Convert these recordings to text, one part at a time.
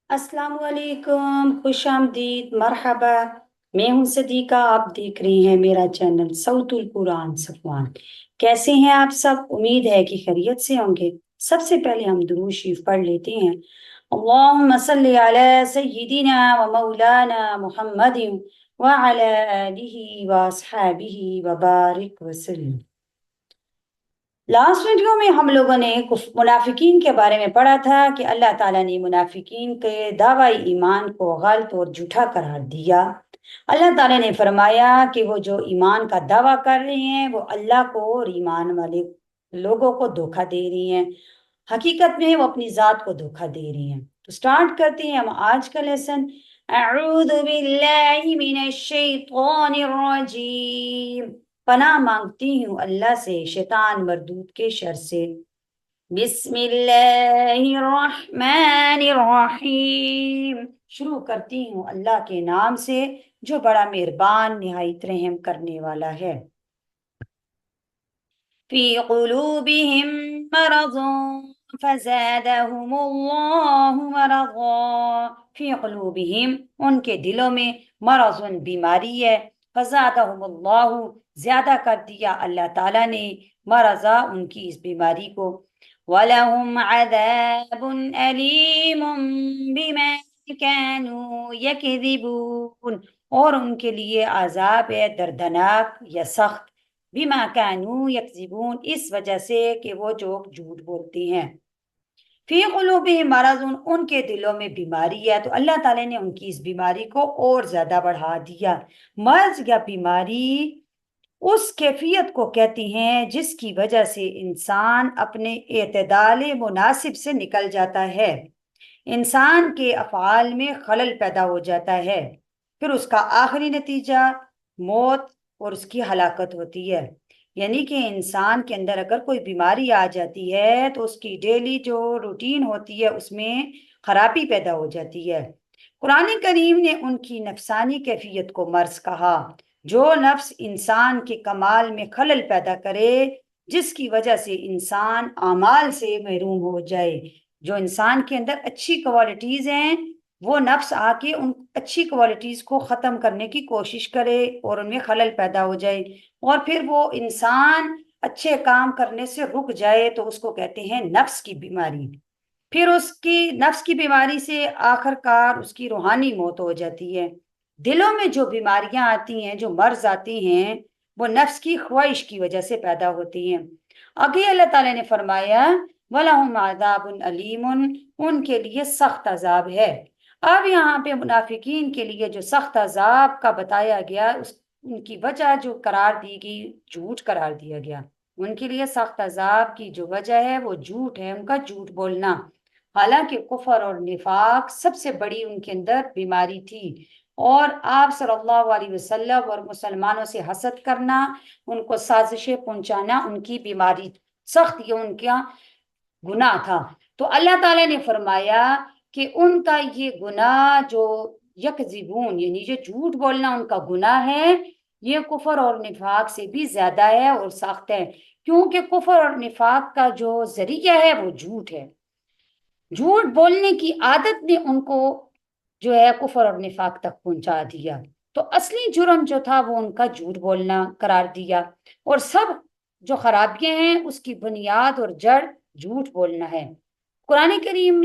अस्सलाम वालेकुम, खुश आमदीद, मरहबा। मैं हूं सदीका। आप देख रही हैं मेरा चैनल सऊतुल कुरान सफवान। कैसे हैं आप सब? उम्मीद है कि खैरियत से होंगे। सबसे पहले हम दुरूद शरीफ पढ़ लेते हैं। अल्लाहुम्मा सल्ली अला सय्यिदिना व मौलाना मुहम्मदिन व अला आलिहि व अस्हाबिहि व बारिक वसल्लम। लास्ट वीडियो में हम लोगों ने मुनाफिकीन के बारे में पढ़ा था कि अल्लाह ताला ने मुनाफिकीन के दावा ईमान को गलत और झूठा करार दिया। अल्लाह ताला ने फरमाया कि वो जो ईमान का दावा कर रहे हैं वो अल्लाह को और ईमान वाले लोगों को धोखा दे रही हैं। हकीकत में वो अपनी जात को धोखा दे रही हैं। तो स्टार्ट करते हैं हम आज का लेसन। अऊज़ु बिल्लाहि मिनश शैतानिर रजीम। पनाह मांगती हूँ अल्लाह से शैतान मरदूद के शर से। बिस्मिल्लाहिर्रहमानिर्रहीम। शुरू करती हूँ अल्लाह के नाम से जो बड़ा मेहरबान निहायत रहम करने वाला है। फी क़ुलूबिहिम मरज़ुन फ़ज़ादहुमुल्लाहु मरज़ा। फी क़ुलूबिहिम, उनके दिलों में, मरज़ुन, बीमारी है। फ़ज़ादहुमुल्लाहु, ज्यादा कर दिया अल्लाह ताला ने, मरज़ा, उनकी इस बीमारी को। वलहुम अज़ाबुन अलीमुम बिमा कानू यकज़िबून, और उनके लिए आज़ाब है दर्दनाक या सख्त, बिमा कानू यकज़िबून, इस वजह से कि वो जो झूठ बोलते हैं। फी क़ुलूबिहिम मरज़ुन, उनके दिलों में बीमारी है, तो अल्लाह ताला ने उनकी इस बीमारी को और ज्यादा बढ़ा दिया। मर्ज या बीमारी उस कैफियत को कहती हैं जिसकी वजह से इंसान अपने एतदाल मुनासिब से निकल जाता है, इंसान के अफ़आल में खलल पैदा हो जाता है, फिर उसका आखिरी नतीजा मौत और उसकी हलाकत होती है। यानी कि इंसान के अंदर अगर कोई बीमारी आ जाती है तो उसकी डेली जो रूटीन होती है उसमें खराबी पैदा हो जाती है। कुरान करीम ने उनकी नफसानी कैफियत को मर्ज कहा, जो नफ्स इंसान के कमाल में खलल पैदा करे, जिसकी वजह से इंसान आमाल से महरूम हो जाए। जो इंसान के अंदर अच्छी क्वालिटीज हैं वो नफ्स आके उन अच्छी क्वालिटीज को खत्म करने की कोशिश करे और उनमें खलल पैदा हो जाए, और फिर वो इंसान अच्छे काम करने से रुक जाए तो उसको कहते हैं नफ्स की बीमारी। फिर उसकी नफ्स की बीमारी से आखिरकार उसकी रूहानी मौत हो जाती है। दिलों में जो बीमारियां आती हैं, जो मर्ज आती हैं, वो नफ्स की ख्वाहिश की वजह से पैदा होती हैं। आगे अल्लाह ताला ने फरमाया वलहुम अज़ाबुन अलीमुन, उनके लिए सख्त अजाब है। अब यहाँ पे मुनाफिकीन के लिए जो सख्त अजाब का बताया गया उस उनकी वजह जो करार दी गई, झूठ करार दिया गया। उनके लिए सख्त अजाब की जो वजह है वो झूठ है, उनका झूठ बोलना। हालांकि कुफर और निफाक सबसे बड़ी उनके अंदर बीमारी थी, और आप सल्लल्लाहु अलैहि वसल्लम और मुसलमानों से हसद करना, उनको साजिशें पहुंचाना उनकी बीमारी, सख्त ये उनका गुनाह था। तो अल्लाह ताला ने फरमाया कि उनका ये गुनाह जो यकज़िबून यानी जो झूठ बोलना उनका गुनाह है, ये कुफर और निफाक से भी ज्यादा है और सख्त है, क्योंकि कुफर और निफाक का जो जरिया है वो झूठ है। झूठ बोलने की आदत ने उनको जो है कुफर और निफाक तक पहुंचा दिया। तो असली जुर्म जो था वो उनका झूठ बोलना करार दिया, और सब जो खराबियां हैं उसकी बुनियाद और जड़ झूठ बोलना है। कुरान करीम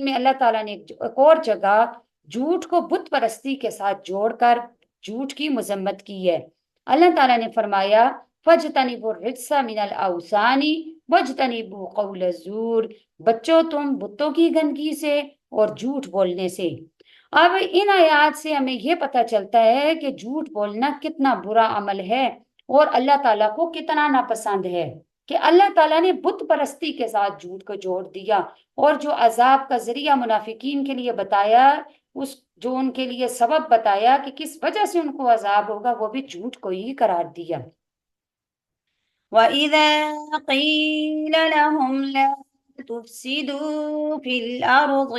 में अल्लाह ताला ने एक और जगह झूठ को बुत परस्ती के साथ जोड़कर झूठ की मजम्मत की है। अल्लाह ताला ने फरमाया फजतनिबुर रिज्सा मिनल औसानी वजतनिबु कौल ज़ूर, बच्चों तुम बुतों की गंदगी से और झूठ बोलने से। अब इन आयात से हमें यह पता चलता है कि झूठ बोलना कितना बुरा अमल है और अल्लाह ताला को कितना नापसंद है, कि अल्लाह ताला ने बुत परस्ती के साथ झूठ को जोड़ दिया, और जो अजाब का जरिया मुनाफिकीन के लिए बताया, उस जो उनके लिए सबब बताया कि किस वजह से उनको अजाब होगा, वो भी झूठ को ही करार दिया। وَإِذَا قِيلَ لَهُمْ لَا تُفْسِدُوا فِي الْأَرْضِ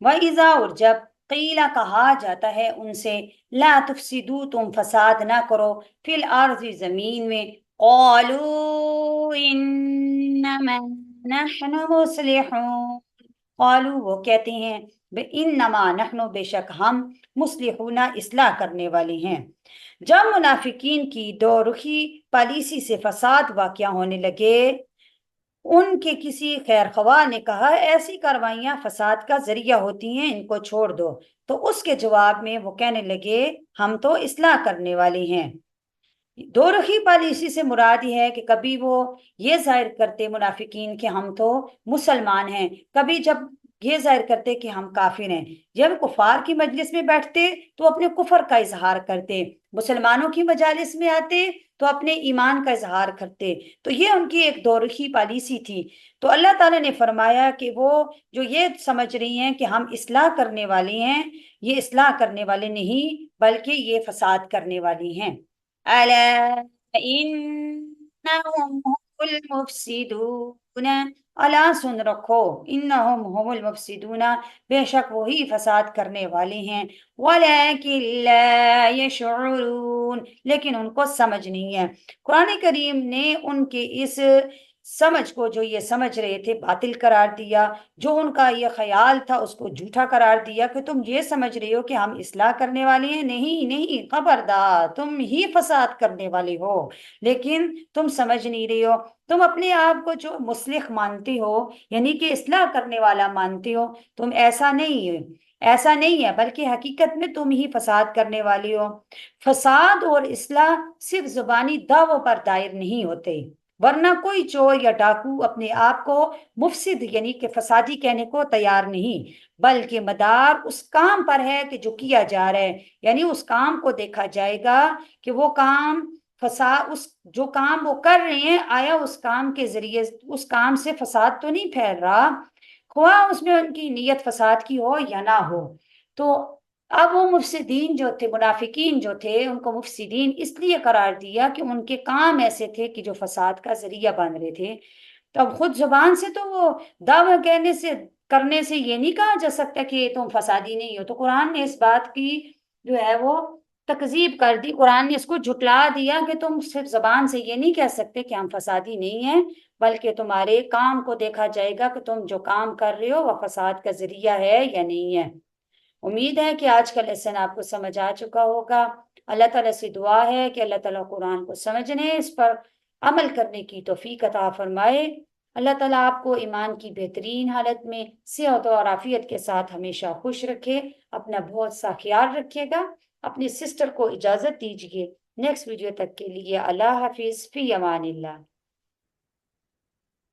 وَإِذَا, और जब क़ीला कहा जाता है उनसे, ला तुफसिदू, तुम फसाद ना करो, फिल अर्ज़, ज़मीन में, क़ालू इन्नमा नहनु मुस्लिहून, قالو وہ کہتے ہیں بے انما نحن بے شک ہم مصلحون اصلاح کرنے والے ہیں۔ جب منافقین کی دو رخی پالیسی سے فساد واقع ہونے لگے، ان کے کسی خیر خواہ نے کہا ایسی کاروائیاں فساد کا ذریعہ ہوتی ہیں، ان کو چھوڑ دو۔ تو اس کے جواب میں وہ کہنے لگے ہم تو اصلاح کرنے والے ہیں۔ دو رخی پالیسی سے مراد یہ ہے کہ کبھی وہ یہ ظاہر کرتے منافقین کہ ہم تو مسلمان ہیں، کبھی جب یہ ظاہر کرتے کہ ہم کافر ہیں۔ جب کفار کی مجلس میں بیٹھتے تو اپنے کفر کا اظہار کرتے، مسلمانوں کی مجالس میں آتے تو اپنے ایمان کا اظہار کرتے۔ تو یہ ان کی ایک دو رخی پالیسی تھی۔ تو اللہ تعالیٰ نے فرمایا کہ وہ جو یہ سمجھ رہی ہیں کہ ہم اصلاح کرنے والے ہیں، یہ اصلاح کرنے والے نہیں بلکہ یہ فساد کرنے والی ہیں۔ ألا إنهم هم المفسدون، الا سن رکھو، انہم هم المفسدون، بے شک وہی فساد کرنے والے ہیں، ولكن لا يشعرون، لیکن ان کو سمجھ نہیں ہے۔ قرآن کریم نے ان کے اس سمجھ کو، جو یہ سمجھ رہے تھے، باطل قرار دیا۔ جو ان کا یہ خیال تھا اس کو جھوٹا قرار دیا کہ تم یہ سمجھ رہے ہو کہ ہم اصلاح کرنے والے ہیں، نہیں نہیں، خبردار، تم ہی فساد کرنے والے ہو، لیکن تم سمجھ نہیں رہے ہو۔ تم اپنے آپ کو جو مصلح مانتے ہو، یعنی کہ اصلاح کرنے والا مانتے ہو، تم ایسا نہیں ہے بلکہ حقیقت میں تم ہی فساد کرنے والے ہو۔ فساد اور اصلاح صرف زبانی دعووں پر دائر نہیں ہوتے، ورنہ کوئی چور یا ڈاکو اپنے آپ کو مفسد یعنی کہ فسادی کہنے کو تیار نہیں، بلکہ مدار اس کام پر ہے کہ جو کیا جا رہا ہے، یعنی اس کام کو دیکھا جائے گا کہ وہ کام اس جو کام وہ کر رہے ہیں، آیا اس کام کے ذریعے اس کام سے فساد تو نہیں پھیل رہا، خواہ اس میں ان کی نیت فساد کی ہو یا نہ ہو۔ تو اب وہ مفسدین جو تھے، منافقین جو تھے، ان کو مفسدین اس لیے قرار دیا کہ ان کے کام ایسے تھے کہ جو فساد کا ذریعہ بن رہے تھے۔ تو اب خود زبان سے تو وہ دعویٰ کرنے سے یہ نہیں کہا جا سکتا کہ تم فسادی نہیں ہو۔ تو قرآن نے اس بات کی جو ہے وہ تکذیب کر دی، قرآن نے اس کو جھٹلا دیا کہ تم صرف زبان سے یہ نہیں کہہ سکتے کہ ہم فسادی نہیں ہیں، بلکہ تمہارے کام کو دیکھا جائے گا کہ تم جو کام کر رہے ہو وہ فساد کا ذریعہ ہے یا نہیں ہے۔ امید ہے کہ آج کا لیسن آپ کو سمجھ آ چکا ہوگا۔ اللہ تعالیٰ سے دعا ہے کہ اللہ تعالیٰ قرآن کو سمجھنے، اس پر عمل کرنے کی توفیق عطا فرمائے۔ اللہ تعالیٰ آپ کو ایمان کی بہترین حالت میں صحت اور عافیت کے ساتھ ہمیشہ خوش رکھے۔ اپنا بہت سا خیال رکھیے گا۔ اپنی سسٹر کو اجازت دیجیے۔ نیکسٹ ویڈیو تک کے لیے اللہ حافظ، فی امان اللہ۔